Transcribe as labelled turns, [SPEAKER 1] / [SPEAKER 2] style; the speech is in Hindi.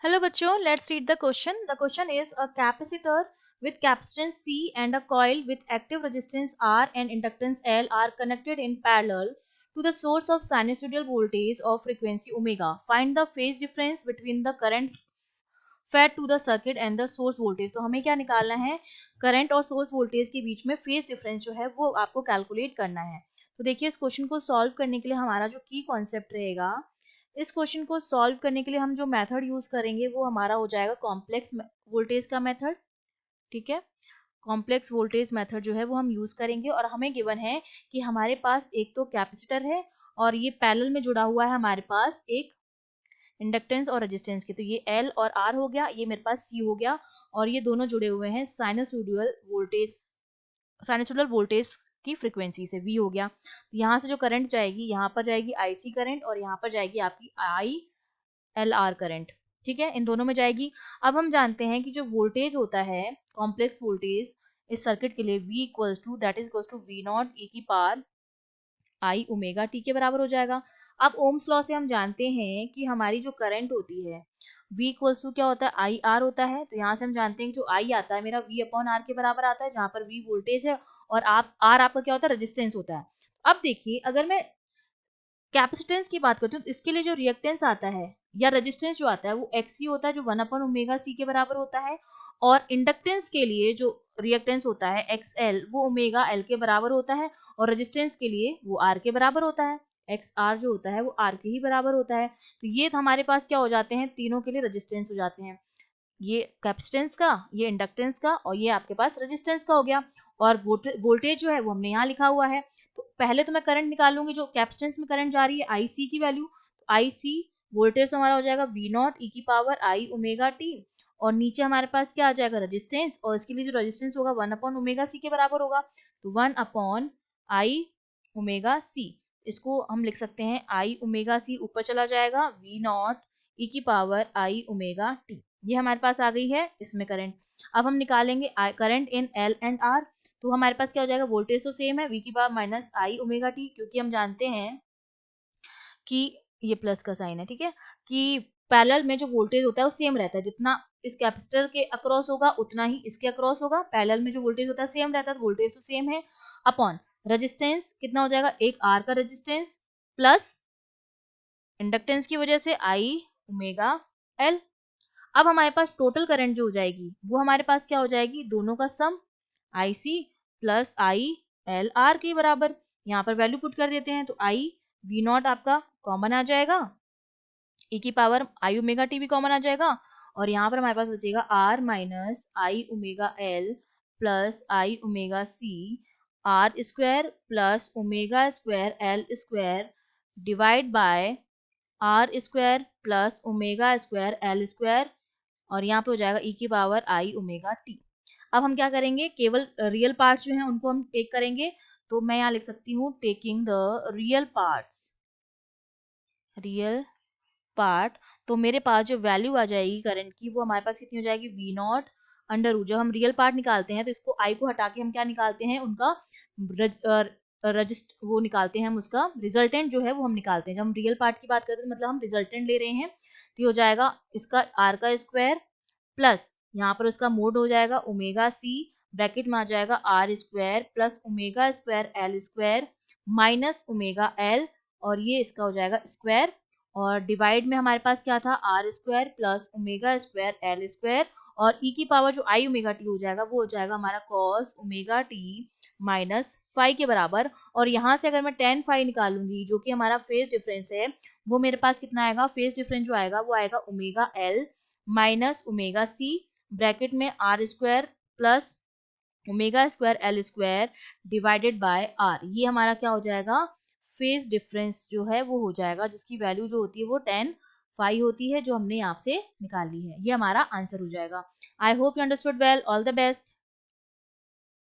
[SPEAKER 1] Hello बच्चों, let's read the question. The question is a capacitor with capacitance C and a coil with active resistance R and inductance L are connected in parallel to the source of sinusoidal voltage of frequency omega. Find the phase difference between the current fed to the circuit and the source voltage. तो हमें क्या निकालना है, करंट और सोर्स वोल्टेज के बीच में फेज डिफरेंस जो है वो आपको कैलकुलेट करना है. तो देखिए इस क्वेश्चन को सॉल्व करने के लिए हमारा जो की कॉन्सेप्ट रहेगा, इस क्वेश्चन को सॉल्व करने के लिए हम जो मेथड यूज करेंगे वो हमारा हो जाएगा कॉम्प्लेक्स वोल्टेज का मेथड. ठीक है, कॉम्प्लेक्स वोल्टेज मेथड जो है वो हम यूज करेंगे और हमें गिवन है कि हमारे पास एक तो कैपेसिटर है और ये पैरेलल में जुड़ा हुआ है हमारे पास एक इंडक्टेंस और रेजिस्टेंस के. तो ये L और R हो गया, ये मेरे पास C हो गया और ये दोनों जुड़े हुए हैं साइनसोइडल वोल्टेज की फ्रीक्वेंसी से. V हो गया, यहाँ से जो करंट जाएगी यहाँ पर जाएगी IC करंट और यहाँ पर जाएगी आपकी ILR करंट. ठीक है, इन दोनों में जाएगी. अब हम जानते हैं कि जो वोल्टेज होता है कॉम्प्लेक्स वोल्टेज इस सर्किट के लिए V equals to V not e की पावर I ओमेगा t के बराबर हो जाएगा. अब ओम्स लॉ से हम जानते हैं कि हमारी जो करंट होती है V इक्वल्स टू क्या होता है, आई आर होता है. तो यहाँ से हम जानते हैं कि जो I आता है मेरा V अपॉन आर के बराबर आता है, जहाँ पर V वोल्टेज है और आप आर आपका क्या होता है, रेजिस्टेंस होता है. अब देखिए अगर मैं कैपेसिटेंस की बात करती हूँ तो इसके लिए जो रिएक्टेंस आता है या रेजिस्टेंस जो आता है वो XC होता है जो 1 अपॉन ओमेगा C के बराबर होता है. और इंडक्टेंस के लिए जो रिएक्टेंस होता है XL वो ओमेगा L के बराबर होता है और रेजिस्टेंस के लिए वो R के बराबर होता है. XR जो होता है वो R के ही बराबर होता है. तो ये हमारे पास क्या हो जाते हैं, तीनों के लिए रेजिस्टेंस हो जाते हैं. ये कैपेसिटेंस का, ये इंडक्टेंस का और ये आपके पास रेजिस्टेंस का हो गया. और वोल्टेज जो है वो हमने यहाँ लिखा हुआ है. तो पहले तो मैं करंट निकालूंगी, जो कैपेसिटेंस में करंट जा रही है IC की वैल्यू. तो IC वोल्टेज तो हमारा हो जाएगा V नॉट e की पावर I ओमेगा t और नीचे हमारे पास क्या आ जाएगा, रेजिस्टेंस. और इसके लिए जो रेजिस्टेंस होगा 1 अपॉन ओमेगा C के बराबर होगा. तो 1 अपॉन I ओमेगा C, इसको हम लिख सकते हैं I ओमेगा C ऊपर चला जाएगा V नॉट e की पावर I ओमेगा t. ये हमारे पास आ गई है इसमें करंट. अब हम निकालेंगे current in L and R. तो हमारे पास क्या हो जाएगा, वोल्टेज तो सेम है V की power minus I omega t, क्योंकि हम जानते हैं कि ये प्लस का साइन है. ठीक है, कि पैरेलल में जो वोल्टेज होता है वो सेम रहता है, जितना इस कैपेसिटर के अक्रॉस होगा उतना ही इसके अक्रॉस होगा. पैरेलल में जो वोल्टेज होता है सेम रहता है, तो वोल्टेज तो सेम है. अपॉन रेजिस्टेंस कितना हो जाएगा, एक R का रेजिस्टेंस प्लस इंडक्टेंस की वजह से I ओमेगा L. अब हमारे पास टोटल करंट जो हो जाएगी वो हमारे पास क्या हो जाएगी, दोनों का सम IC प्लस ILR के बराबर. यहाँ पर वैल्यू पुट कर देते हैं तो I V नॉट आपका कॉमन आ जाएगा, e की पावर I ओमेगा t भी कॉमन आ जाएगा और यहाँ पर हमारे पास बचेगा R minus I omega L plus I omega C R square plus omega square L square divide by R square plus omega square L square और यहाँ पे हो जाएगा e की पावर I ओमेगा t. अब हम क्या करेंगे, केवल रियल पार्ट्स जो हैं उनको हम टेक करेंगे. तो मैं यहाँ लिख सकती हूँ टेकिंग द रियल पार्ट. तो मेरे पास जो वैल्यू आ जाएगी करंट की वो हमारे पास कितनी हो जाएगी, V नॉट अंडर रूट. जब हम रियल पार्ट निकालते हैं तो इसको I को हटा के हम क्या निकालते हैं, उनका वो निकालते हैं, हम उसका रिजल्टेंट जो है वो हम निकालते हैं. जब हम रियल पार्ट की बात करते हैं तो मतलब हम रिजल्टेंट ले रहे हैं. तो हो जाएगा इसका R का स्क्वायर प्लस यहाँ पर उसका मोड हो जाएगा ओमेगा C, ब्रैकेट में आ जाएगा R square plus omega square L square minus omega L और ये इसका हो जाएगा स्क्वायर. और डिवाइड में हमारे पास क्या था, R square plus omega square L square और e की पावर जो I ओमेगा t हो जाएगा वो हो जाएगा हमारा cos omega t minus phi के बराबर. और यहाँ से अगर मैं tan फाई निकालूंगी जो कि हमारा फेज डिफरेंस है, वो मेरे पास कितना आएगा, फेज डिफरेंस जो आएगा वो आएगा omega L minus omega C, bracket में R square plus omega square L square divided by R. ये हमारा क्या हो जाएगा, फेज डिफरेंस जो है वो हो जाएगा, जिसकी वैल्यू जो होती है वो tan फाई होती है, जो हमने यहाँ से निकाली है. ये हमारा आंसर हो जाएगा. I hope you understood well. All the best.